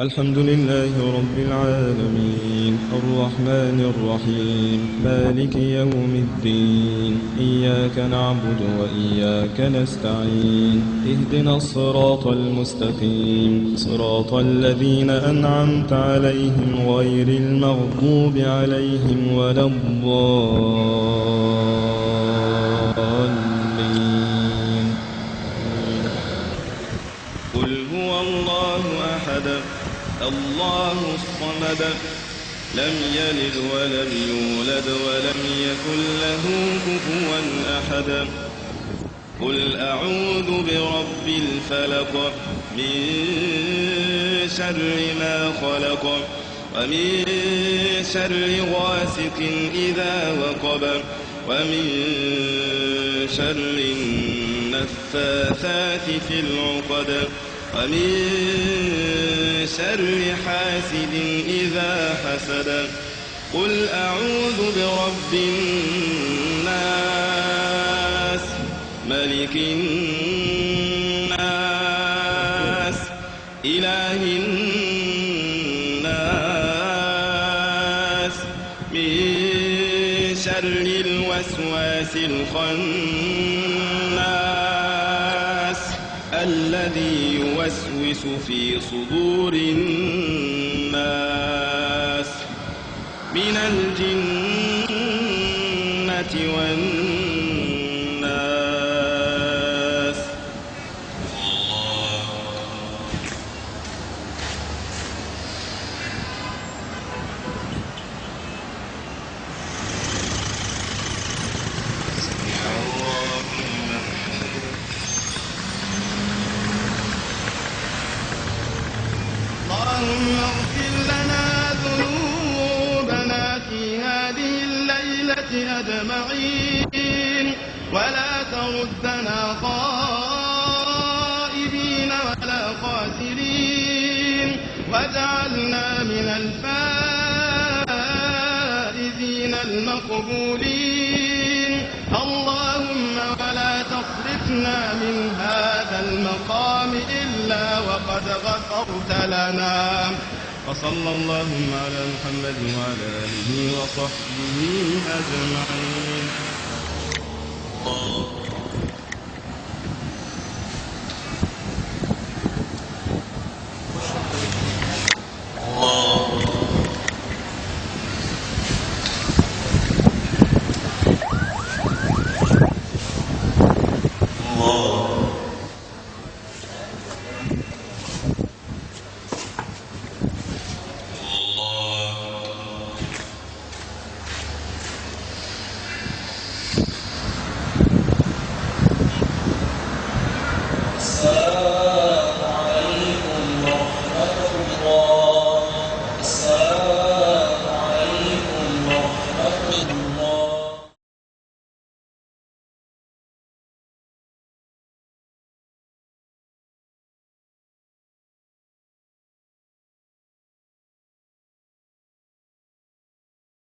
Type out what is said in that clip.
الحمد لله رب العالمين الرحمن الرحيم مالك يوم الدين إياك نعبد وإياك نستعين اهدنا الصراط المستقيم صراط الذين أنعمت عليهم غير المغضوب عليهم ولا الضالين. قل هو الله أحد الله الصمد لم يلد ولم يولد ولم يكن له كفوا أحد. قل أعوذ برب الفلق من شر ما خلق ومن شر غاسق إذا وقب ومن شر النفاثات في العقد ومن شر حاسد إذا حسد. قل أعوذ برب الناس ملك الناس إله الناس من شر الوسواس الخناس الذي يوسوس في صدور الناس من الجنة والناس. اللهم اغفر لنا ذنوبنا في هذه الليلة أجمعين ولا تردنا خائبين ولا خاسرين واجعلنا من الفائزين المقبولين. اللهم ولا تصرفنا من هذا المقام إلا وقد غفرت لنا. وصلى اللهم على محمد وعلى آله وصحبه أجمعين.